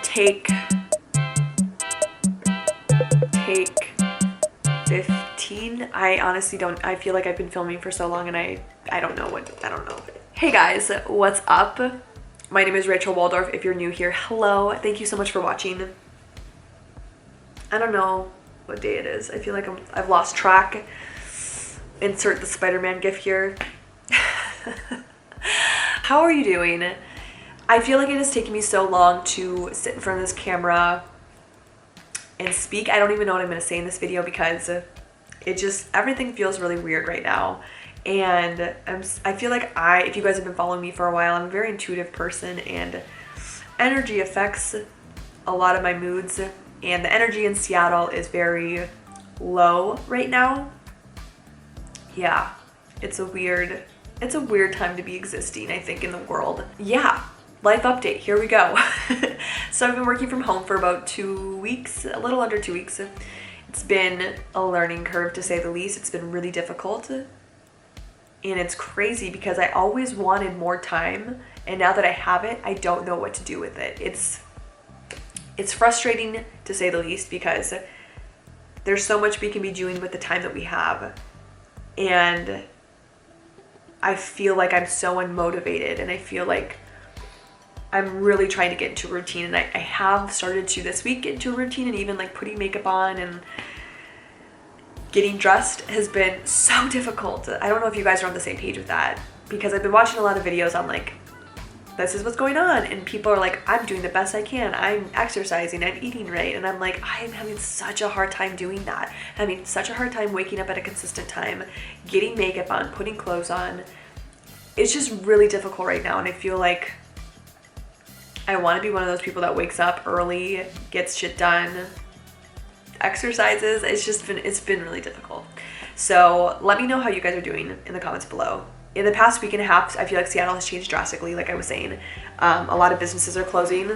Take 15. I honestly don't, I feel like I've been filming for so long and I don't know. Hey guys, what's up? My name is Rachel Waldorf. If you're new here, hello. Thank you so much for watching. I don't know what day it is. I feel like I've lost track. Insert the Spider-Man gif here. How are you doing? I feel like it has taken me so long to sit in front of this camera and speak. I don't even know what I'm going to say in this video because everything feels really weird right now. And I feel like if you guys have been following me for a while, I'm a very intuitive person and energy affects a lot of my moods. And the energy in Seattle is very low right now. Yeah, it's a weird time to be existing, I think, in the world. Yeah, life update, here we go. So I've been working from home for about 2 weeks, a little under 2 weeks. It's been a learning curve, to say the least. It's been really difficult. And it's crazy because I always wanted more time. And now that I have it, I don't know what to do with it. It's frustrating, to say the least, because there's so much we can be doing with the time that we have. And I feel like I'm so unmotivated, and I feel like I'm really trying to get into a routine, and I have started to this week get into a routine, and even like putting makeup on and getting dressed has been so difficult. I don't know if you guys are on the same page with that, because I've been watching a lot of videos on like, this is what's going on, and people are like, I'm doing the best I can, I'm exercising, I'm eating right, and I'm like, I'm having such a hard time doing that. Having such a hard time waking up at a consistent time, getting makeup on, putting clothes on. It's just really difficult right now, and I feel like I want to be one of those people that wakes up early, gets shit done, exercises. It's been really difficult. So let me know how you guys are doing in the comments below. In the past week and a half, I feel like Seattle has changed drastically, like I was saying. A lot of businesses are closing.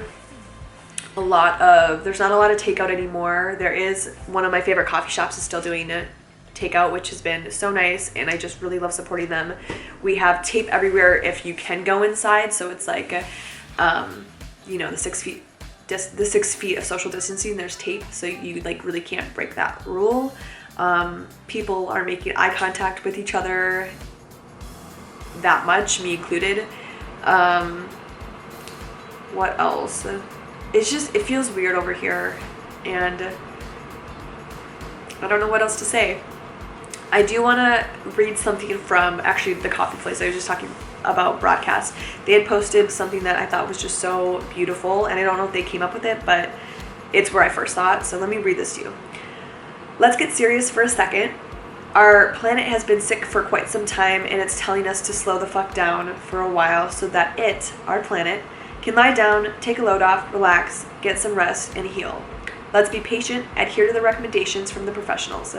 There's not a lot of takeout anymore. There is, one of my favorite coffee shops is still doing takeout, which has been so nice, and I just really love supporting them. We have tape everywhere if you can go inside, so it's like, you know, the 6 feet of social distancing, there's tape, so you like really can't break that rule. People are making eye contact with each other that much, me included. What else? It feels weird over here, and I don't know what else to say. I do want to read something from actually the coffee place I was just talking about, Broadcast. They had posted something that I thought was just so beautiful, and I don't know if they came up with it, but it's where I first saw it, so let me read this to you. Let's get serious for a second. Our planet has been sick for quite some time, and it's telling us to slow the fuck down for a while so that our planet, can lie down, take a load off, relax, get some rest, and heal. Let's be patient, adhere to the recommendations from the professionals.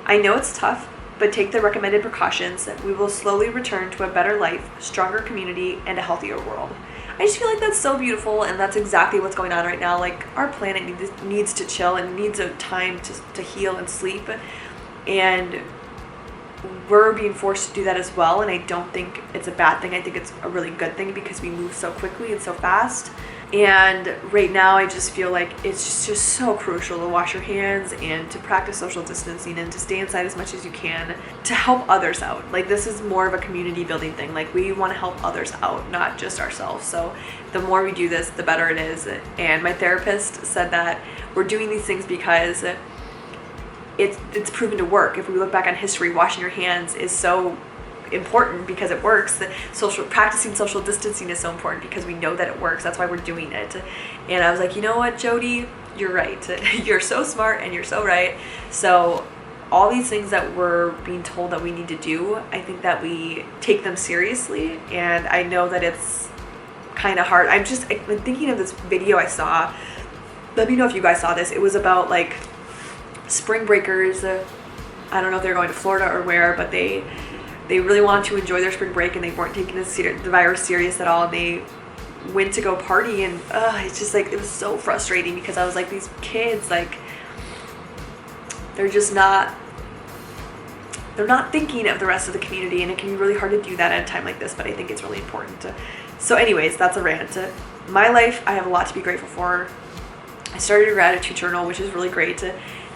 I know it's tough, but take the recommended precautions. We will slowly return to a better life, stronger community, and a healthier world. I just feel like that's so beautiful, and that's exactly what's going on right now. Like, our planet needs to chill and needs a time to heal and sleep. And we're being forced to do that as well, and I don't think it's a bad thing. I think it's a really good thing because we move so quickly and so fast. And right now I just feel like it's just so crucial to wash your hands and to practice social distancing and to stay inside as much as you can to help others out. Like, this is more of a community building thing. Like, we want to help others out, not just ourselves. So the more we do this, the better it is. And my therapist said that we're doing these things because it's proven to work. If we look back on history, washing your hands is so important because it works. Practicing social distancing is so important because we know that it works. That's why we're doing it. And I was like, you know what, Jody, you're right. You're so smart and you're so right. So all these things that we're being told that we need to do, I think that we take them seriously. And I know that it's kind of hard. I'm thinking of this video I saw. Let me know if you guys saw this. It was about like spring breakers. I don't know if they're going to Florida or where, but they really wanted to enjoy their spring break, and they weren't taking the virus serious at all. And they went to go party, and it's just like, it was so frustrating because I was like, these kids, like, they're not thinking of the rest of the community, and it can be really hard to do that at a time like this, but I think it's really important. So anyways, that's a rant. my life, I have a lot to be grateful for. I started a gratitude journal, which is really great.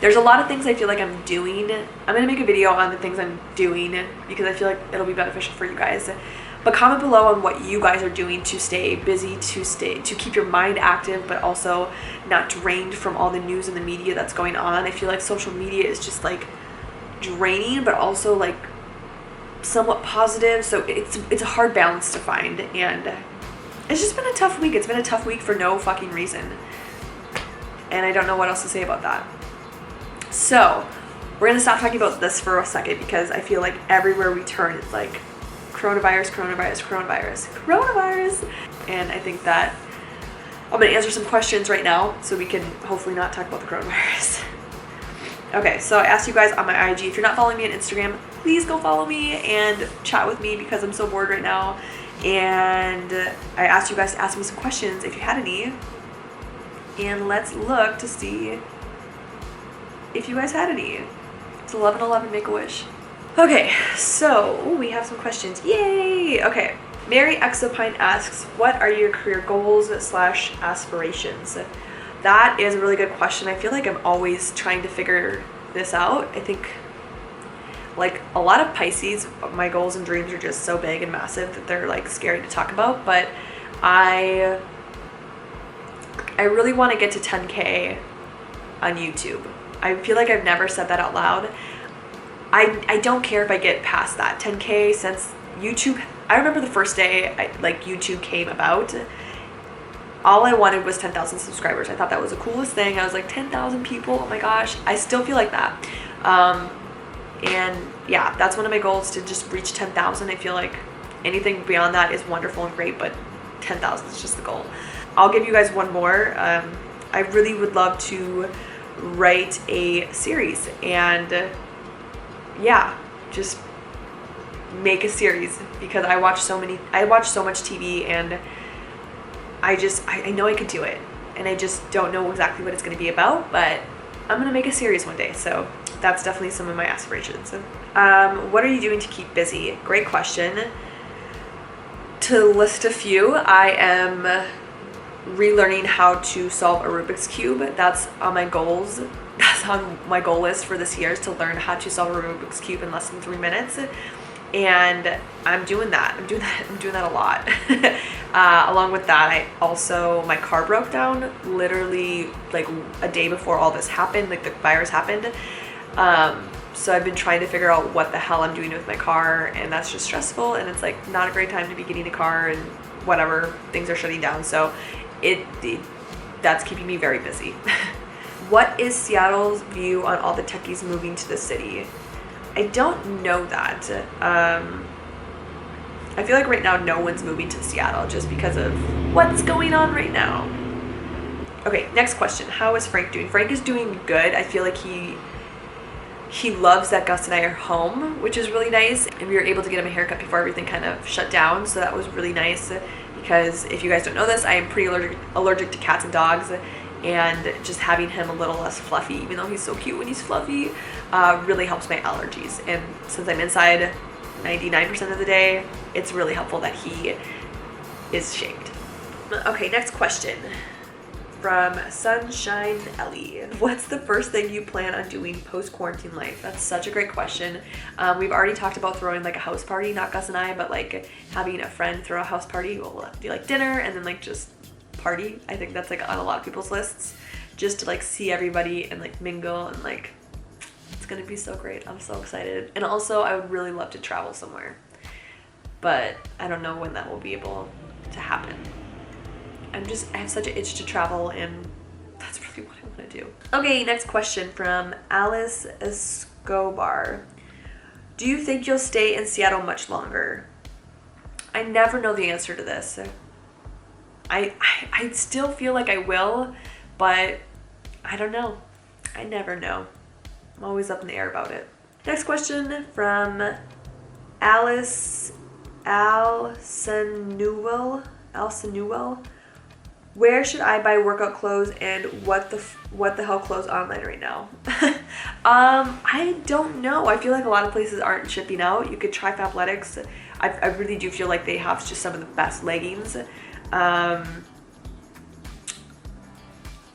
There's a lot of things I feel like I'm doing. I'm gonna make a video on the things I'm doing because I feel like it'll be beneficial for you guys. But comment below on what you guys are doing to stay busy, to keep your mind active, but also not drained from all the news and the media that's going on. I feel like social media is just like draining, but also like somewhat positive. So it's a hard balance to find, and it's just been a tough week. It's been a tough week for no fucking reason. And I don't know what else to say about that. So we're gonna stop talking about this for a second because I feel like everywhere we turn, it's like coronavirus, coronavirus, coronavirus, coronavirus. And I think that I'm gonna answer some questions right now so we can hopefully not talk about the coronavirus. Okay, so I asked you guys on my IG, if you're not following me on Instagram, please go follow me and chat with me because I'm so bored right now. And I asked you guys to ask me some questions if you had any. And let's look to see if you guys had any. It's 11:11, make a wish. Okay, so we have some questions. Yay! Okay, Mary Exopine asks, what are your career goals / aspirations? That is a really good question. I feel like I'm always trying to figure this out. I think like a lot of Pisces, my goals and dreams are just so big and massive that they're like scary to talk about, but I really want to get to 10K on YouTube. I feel like I've never said that out loud. I don't care if I get past that 10K since YouTube. I remember the first day YouTube came about. All I wanted was 10,000 subscribers. I thought that was the coolest thing. I was like, 10,000 people, oh my gosh. I still feel like that. And yeah, that's one of my goals, to just reach 10,000. I feel like anything beyond that is wonderful and great, but 10,000 is just the goal. I'll give you guys one more. I really would love to write a series and yeah, just make a series because I watch so much TV, and I know I could do it, and I just don't know exactly what it's going to be about, but I'm going to make a series one day. So that's definitely some of my aspirations. What are you doing to keep busy? Great question. To list a few, I am relearning how to solve a Rubik's Cube. That's on my goals. That's on my goal list for this year, is to learn how to solve a Rubik's Cube in less than 3 minutes. And I'm doing that. I'm doing that a lot. Along with that, my car broke down literally like a day before all this happened, like the virus happened. So I've been trying to figure out what the hell I'm doing with my car, and that's just stressful, and it's like not a great time to be getting a car, and whatever, things are shutting down. So that's keeping me very busy. What is Seattle's view on all the techies moving to the city? I don't know that. I feel like right now no one's moving to Seattle just because of what's going on right now. Okay, next question. How is Frank doing? Frank is doing good. I feel like he loves that Gus and I are home, which is really nice. And we were able to get him a haircut before everything kind of shut down. So that was really nice, because if you guys don't know this, I am pretty allergic to cats and dogs. And just having him a little less fluffy, even though he's so cute when he's fluffy, really helps my allergies. And since I'm inside 99% of the day, it's really helpful that he is shaved. Okay, next question from Sunshine Ellie. What's the first thing you plan on doing post-quarantine life? That's such a great question. We've already talked about throwing like a house party, not Gus and I, but like having a friend throw a house party. We'll do like dinner and then like just party. I think that's like on a lot of people's lists, just to like see everybody and like mingle, and like it's gonna be so great. I'm so excited. And also I would really love to travel somewhere, but I don't know when that will be able to happen. I have such an itch to travel, and that's really what I want to do. Okay, next question from Alice Escobar. Do you think you'll stay in Seattle much longer? I never know the answer to this. I still feel like I will, but I don't know. I never know. I'm always up in the air about it. Next question from Alice Alsenuel. Where should I buy workout clothes, and what the hell clothes online right now? I don't know. I feel like a lot of places aren't shipping out. You could try Fabletics. I really do feel like they have just some of the best leggings.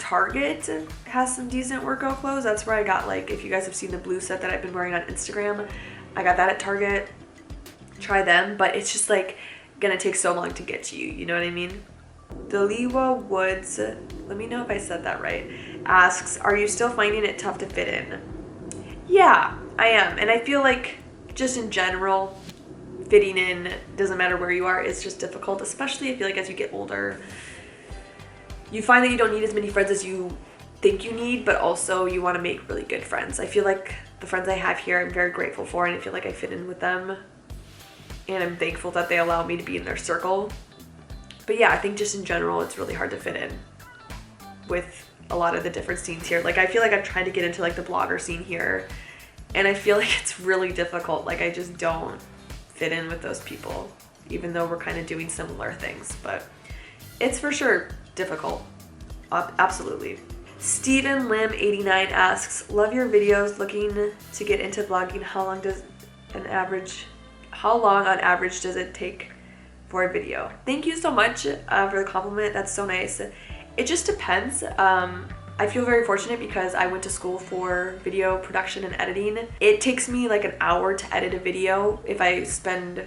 Target has some decent workout clothes. That's where I got, like, if you guys have seen the blue set that I've been wearing on Instagram, I got that at Target. Try them, but it's just like gonna take so long to get to you, you know what I mean? Deliwa Woods, let me know if I said that right, asks, are you still finding it tough to fit in? Yeah, I am. And I feel like just in general, fitting in, doesn't matter where you are, it's just difficult, especially I feel like as you get older, you find that you don't need as many friends as you think you need, but also you want to make really good friends. I feel like the friends I have here, I'm very grateful for, and I feel like I fit in with them. And I'm thankful that they allow me to be in their circle. But yeah, I think just in general, it's really hard to fit in with a lot of the different scenes here. Like, I feel like I'm trying to get into like the blogger scene here, and I feel like it's really difficult. Like, I just don't fit in with those people, even though we're kind of doing similar things. But it's for sure difficult. Absolutely. Stephen Lim 89 asks, love your videos, looking to get into vlogging. How long on average does it take for a video? Thank you so much for the compliment. That's so nice. It just depends. I feel very fortunate because I went to school for video production and editing. It takes me like an hour to edit a video. If I spend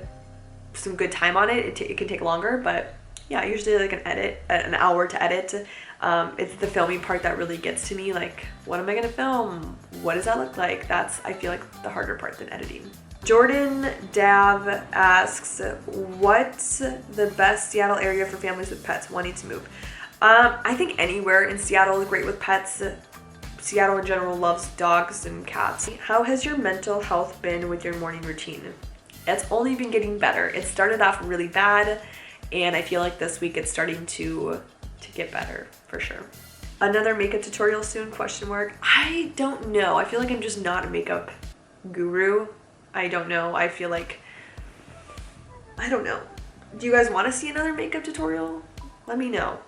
some good time on it, it can take longer, but yeah, usually like an hour to edit. It's the filming part that really gets to me. Like, what am I gonna film? What does that look like? That's, I feel like, the harder part than editing. Jordan Dav asks, what's the best Seattle area for families with pets wanting to move? I think anywhere in Seattle is great with pets. Seattle in general loves dogs and cats. How has your mental health been with your morning routine? It's only been getting better. It started off really bad, and I feel like this week it's starting to get better for sure. Another makeup tutorial soon? ? I don't know. I feel like I'm just not a makeup guru. I don't know. I feel like, I don't know. Do you guys want to see another makeup tutorial? Let me know.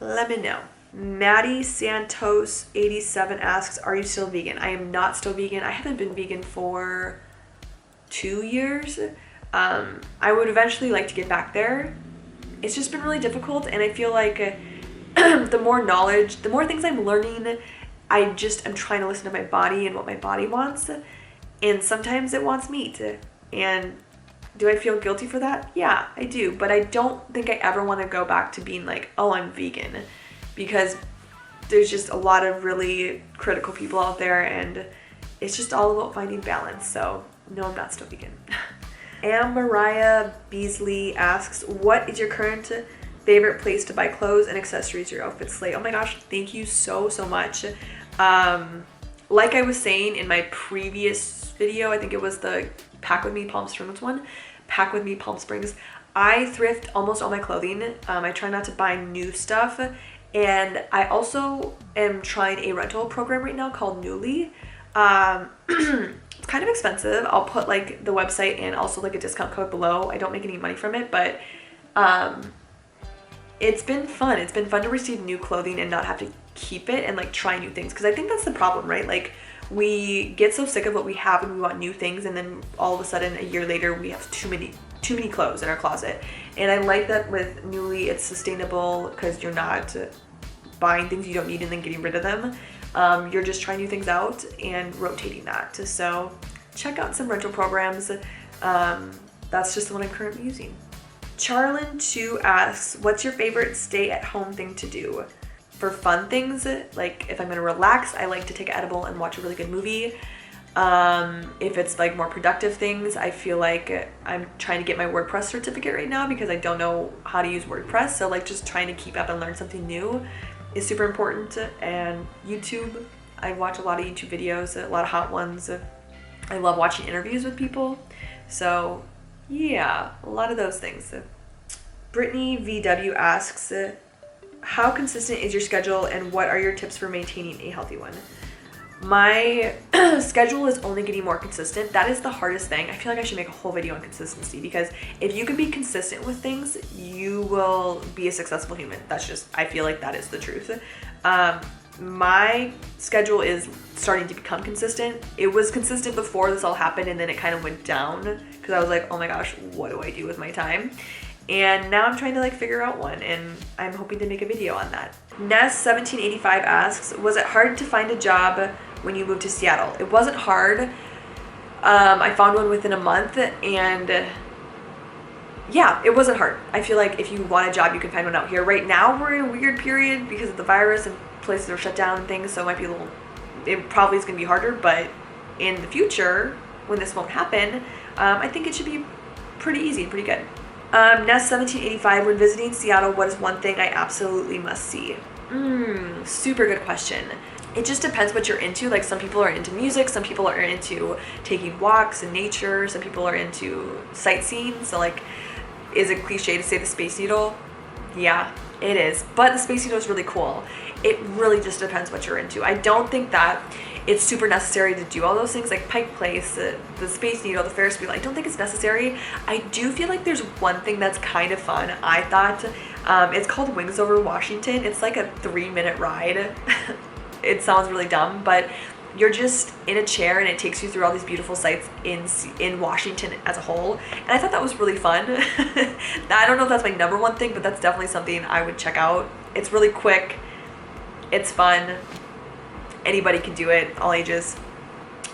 Let me know. Maddie Santos 87 asks, are you still vegan? I am not still vegan. I haven't been vegan for 2 years. I would eventually like to get back there. It's just been really difficult, and I feel like the more knowledge, the more things I'm learning, I'm trying to listen to my body and what my body wants. And sometimes it wants meat. And do I feel guilty for that? Yeah, I do. But I don't think I ever want to go back to being like, oh, I'm vegan. Because there's just a lot of really critical people out there, and it's just all about finding balance. So no, I'm not still vegan. Mariah Beasley asks, what is your current favorite place to buy clothes and accessories your outfits slay? Oh my gosh, thank you so much. Like I was saying in my previous video, I think it was the Pack With Me Palm Springs one, Pack With Me Palm Springs, I thrift almost all my clothing. I try not to buy new stuff, and I also am trying a rental program right now called Newly. It's kind of expensive. I'll put like the website and also like a discount code below. I don't make any money from it, but it's been fun. It's been fun to receive new clothing and not have to keep it and like try new things, because I think that's the problem, right? Like, we get so sick of what we have and we want new things, and then all of a sudden a year later we have too many clothes in our closet. And I like that with Newly, it's sustainable because you're not buying things you don't need and then getting rid of them. You're just trying new things out and rotating that. So check out some rental programs. That's just the one I'm currently using. Charlin2 asks, what's your favorite stay-at-home thing to do? For fun things, like if I'm gonna relax, I like to take an edible and watch a really good movie. If it's like more productive things, I feel like I'm trying to get my WordPress certificate right now because I don't know how to use WordPress. So like just trying to keep up and learn something new is super important. And YouTube, I watch a lot of YouTube videos, a lot of hot ones. I love watching interviews with people. So yeah, a lot of those things. Brittany VW asks, how consistent is your schedule and what are your tips for maintaining a healthy one? My schedule is only getting more consistent. That is the hardest thing. I feel like I should make a whole video on consistency, because if you can be consistent with things, you will be a successful human. That's just, I feel like that is the truth. My schedule is starting to become consistent. It was consistent before this all happened, and then it kind of went down because I was like, oh my gosh, what do I do with my time? And now I'm trying to like figure out one, and I'm hoping to make a video on that. Ness1785 asks, was it hard to find a job when you moved to Seattle? It wasn't hard. I found one within a month, and yeah, it wasn't hard. I feel like if you want a job, you can find one out here. Right now, we're in a weird period because of the virus and places are shut down and things, so it might be a little, it probably is going to be harder, but in the future, when this won't happen, I think it should be pretty easy and pretty good. Ness1785, when visiting Seattle, what is one thing I absolutely must see? Super good question. It just depends what you're into. Like, some people are into music, some people are into taking walks in nature, some people are into sightseeing. So like, is it cliche to say the Space Needle? Yeah, it is. But the Space Needle is really cool. It really just depends what you're into. I don't think that it's super necessary to do all those things, like Pike Place, the Space Needle, the Ferris wheel. I don't think it's necessary. I do feel like there's one thing that's kind of fun. I thought it's called Wings Over Washington. It's like a 3-minute ride. It sounds really dumb, but you're just in a chair and it takes you through all these beautiful sights in Washington as a whole. And I thought that was really fun. I don't know if that's my number one thing, but that's definitely something I would check out. It's really quick. It's fun. Anybody can do it, all ages.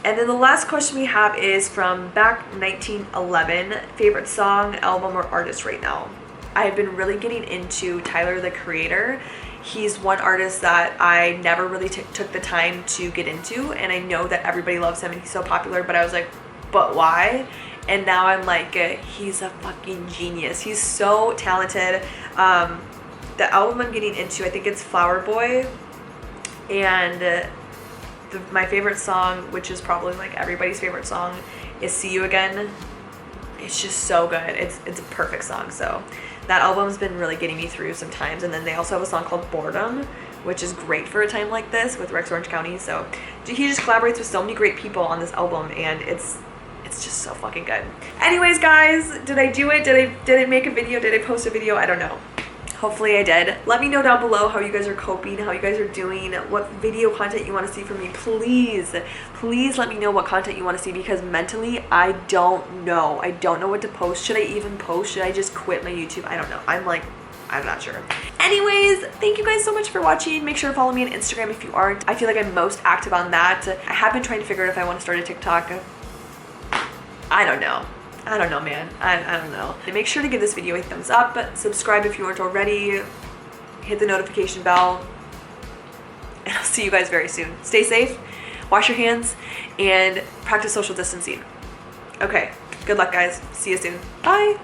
And then the last question we have is from back 1911, favorite song, album, or artist right now. I've been really getting into Tyler, the Creator. He's one artist that I never really took the time to get into, and I know that everybody loves him and he's so popular, but I was like, but why? And now I'm like, he's a fucking genius. He's so talented. The album I'm getting into, I think it's Flower Boy, and my favorite song, which is probably like everybody's favorite song, is See You Again. It's just so good. It's a perfect song. So that album's been really getting me through some times. And then they also have a song called Boredom, which is great for a time like this with Rex Orange County. So he just collaborates with so many great people on this album, and it's just so fucking good. Anyways, guys, did I do it? Did I make a video? Did I post a video? I don't know. Hopefully I did. Let me know down below how you guys are coping, how you guys are doing, what video content you want to see from me. Please let me know what content you want to see, because mentally I don't know. I don't know what to post. Should I even post? Should I just quit my YouTube? I don't know. I'm not sure. Anyways, thank you guys so much for watching. Make sure to follow me on Instagram if you aren't. I feel like I'm most active on that. I have been trying to figure out if I want to start a TikTok. I don't know, man. I don't know. Make sure to give this video a thumbs up, subscribe if you aren't already, hit the notification bell, and I'll see you guys very soon. Stay safe, wash your hands, and practice social distancing. Okay, good luck, guys. See you soon. Bye.